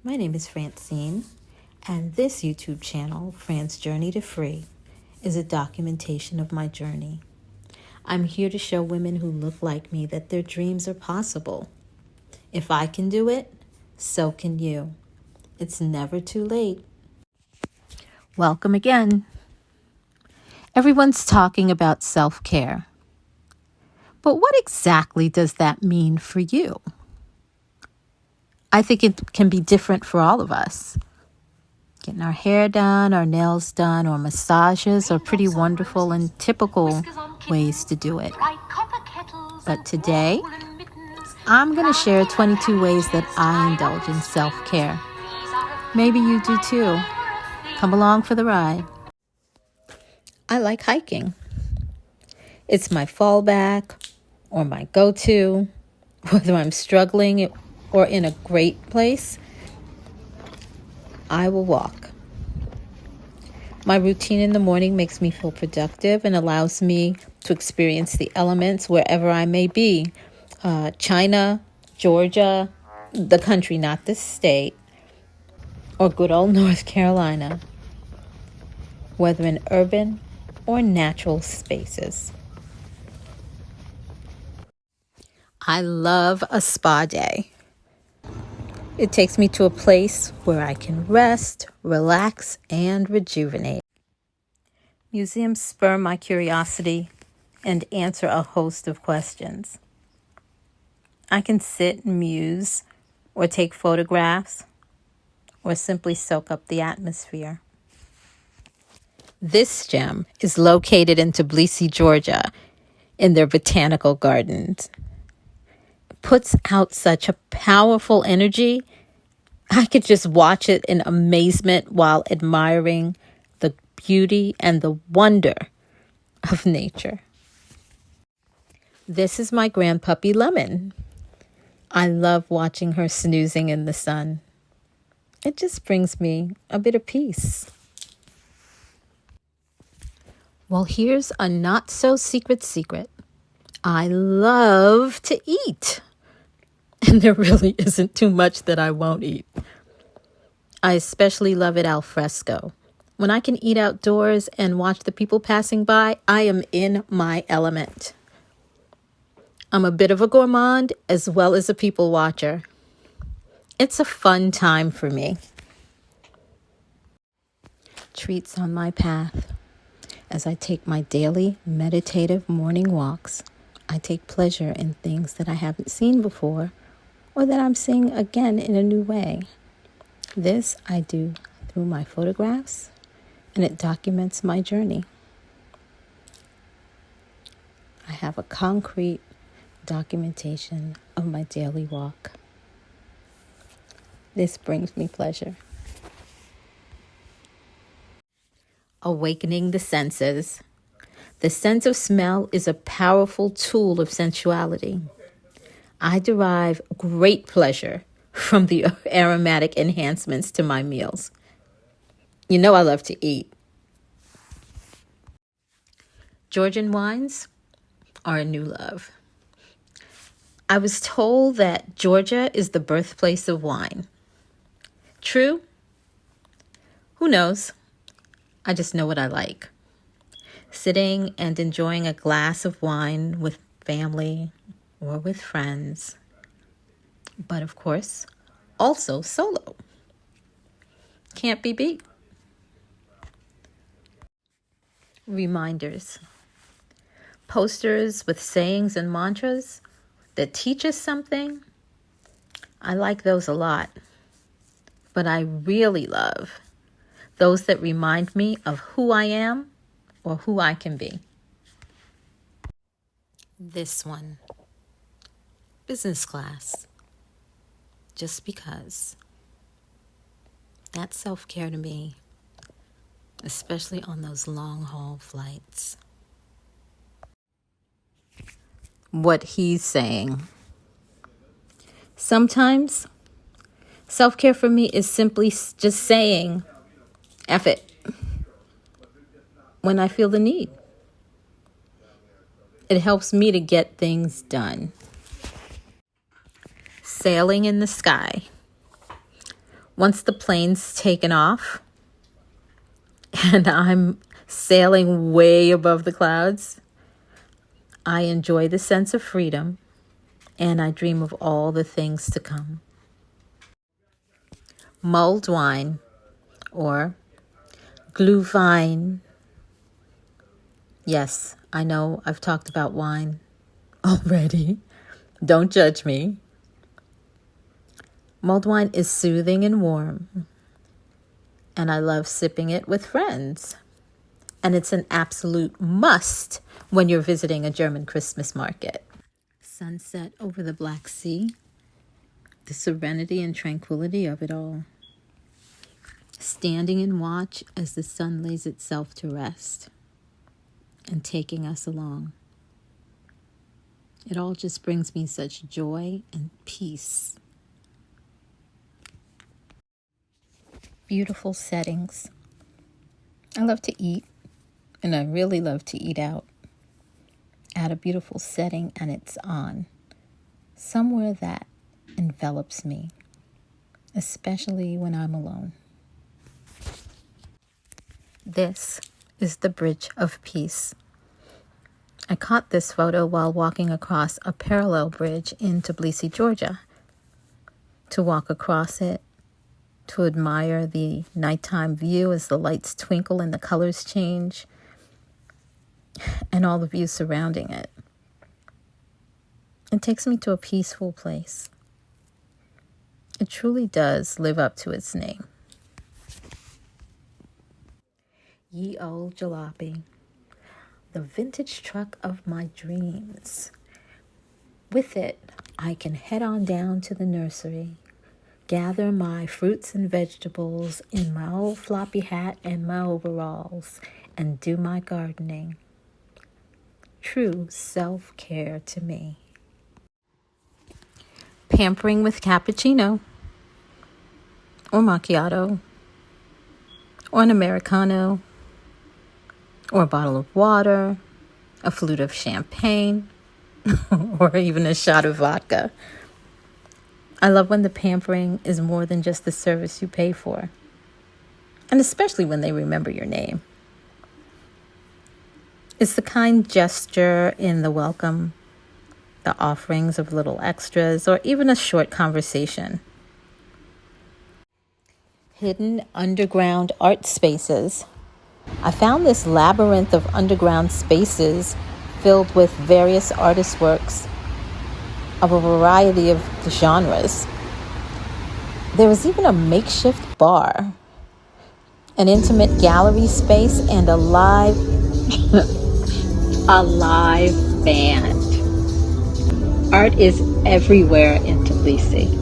My name is Francine, and this YouTube channel, Fran's Journey to Free, is a documentation of my journey. I'm here to show women who look like me that their dreams are possible. If I can do it, so can you. It's never too late. Welcome again. Everyone's talking about self-care. But what exactly does that mean for you? I think it can be different for all of us. Getting our hair done, our nails done, or massages are pretty wonderful and typical ways to do it. But today, I'm going to share 22 ways that I indulge in self-care. Maybe you do too. Come along for the ride. I like hiking. It's my fallback or my go-to, whether I'm struggling or in a great place. I will walk. My routine in the morning makes me feel productive and allows me to experience the elements wherever I may be. China, Georgia, the country, not the state, or good old North Carolina, whether in urban or natural spaces. I love a spa day. It takes me to a place where I can rest, relax, and rejuvenate. Museums spur my curiosity and answer a host of questions. I can sit and muse, or take photographs, or simply soak up the atmosphere. This gem is located in Tbilisi, Georgia, in their botanical gardens. Puts out such a powerful energy. I could just watch it in amazement while admiring the beauty and the wonder of nature. This is my grandpuppy Lemon. I love watching her snoozing in the sun. It just brings me a bit of peace. Well, here's a not so secret. I love to eat. And there really isn't too much that I won't eat. I especially love it al fresco. When I can eat outdoors and watch the people passing by, I am in my element. I'm a bit of a gourmand as well as a people watcher. It's a fun time for me. Treats on my path. As I take my daily meditative morning walks, I take pleasure in things that I haven't seen before, or that I'm seeing again in a new way. This I do through my photographs, and it documents my journey. I have a concrete documentation of my daily walk. This brings me pleasure. Awakening the senses. The sense of smell is a powerful tool of sensuality. I derive great pleasure from the aromatic enhancements to my meals. You know I love to eat. Georgian wines are a new love. I was told that Georgia is the birthplace of wine. True? Who knows? I just know what I like. Sitting and enjoying a glass of wine with family or with friends, but of course, also solo. Can't be beat. Reminders. Posters with sayings and mantras that teach us something. I like those a lot, but I really love those that remind me of who I am or who I can be. This one. Business class. Just because. That's self-care to me, especially on those long-haul flights. What he's saying. Sometimes, self-care for me is simply just saying, F it, when I feel the need. It helps me to get things done. Sailing in the sky. Once the plane's taken off and I'm sailing way above the clouds, I enjoy the sense of freedom and I dream of all the things to come. Mulled wine, or Glühwein. Yes, I know I've talked about wine already. Don't judge me. Mulled wine is soothing and warm, and I love sipping it with friends. And it's an absolute must when you're visiting a German Christmas market. Sunset over the Black Sea, the serenity and tranquility of it all. Standing in watch as the sun lays itself to rest and taking us along. It all just brings me such joy and peace. Beautiful settings. I love to eat, and I really love to eat out at a beautiful setting, and it's on somewhere that envelops me, especially when I'm alone. This is the Bridge of Peace. I caught this photo while walking across a parallel bridge in Tbilisi, Georgia. To walk across it, to admire the nighttime view as the lights twinkle and the colors change, and all the views surrounding it. It takes me to a peaceful place. It truly does live up to its name. Ye Old Jalopy, the vintage truck of my dreams. With it, I can head on down to the nursery, gather my fruits and vegetables in my old floppy hat and my overalls, and do my gardening. True self-care to me. Pampering with cappuccino, or macchiato, or an Americano, or a bottle of water, a flute of champagne, or even a shot of vodka. I love when the pampering is more than just the service you pay for, and especially when they remember your name. It's the kind gesture in the welcome, the offerings of little extras, or even a short conversation. Hidden underground art spaces. I found this labyrinth of underground spaces filled with various artist works of a variety of genres. There was even a makeshift bar, an intimate gallery space, and a live band. Art is everywhere in Tbilisi.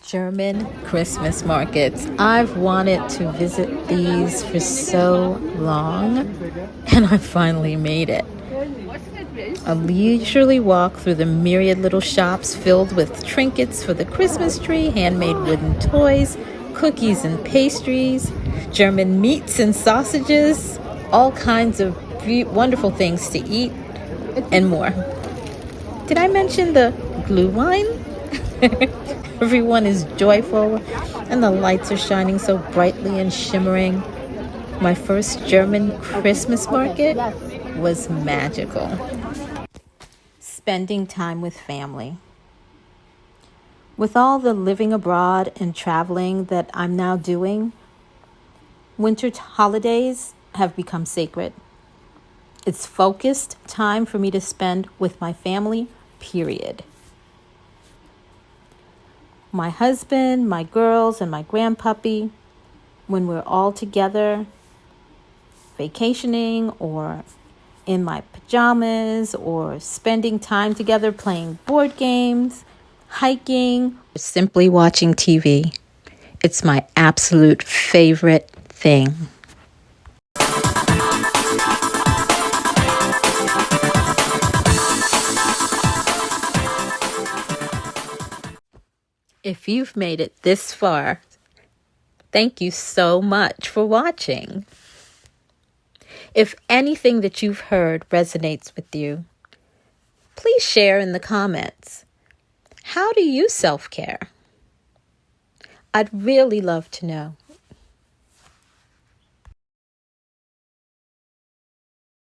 German Christmas markets. I've wanted to visit these for so long, and I finally made it. A leisurely walk through the myriad little shops filled with trinkets for the Christmas tree, handmade wooden toys, cookies and pastries, German meats and sausages, all kinds of wonderful things to eat, and more. Did I mention the Glühwein? Everyone is joyful, and the lights are shining so brightly and shimmering. My first German Christmas market was magical. Spending time with family. With all the living abroad and traveling that I'm now doing, winter holidays have become sacred. It's focused time for me to spend with my family, period. My husband, my girls, and my grandpuppy, when we're all together, vacationing or in my pajamas or spending time together playing board games, hiking, or simply watching TV. It's my absolute favorite thing. If you've made it this far, thank you so much for watching. If anything that you've heard resonates with you, please share in the comments. How do you self-care? I'd really love to know.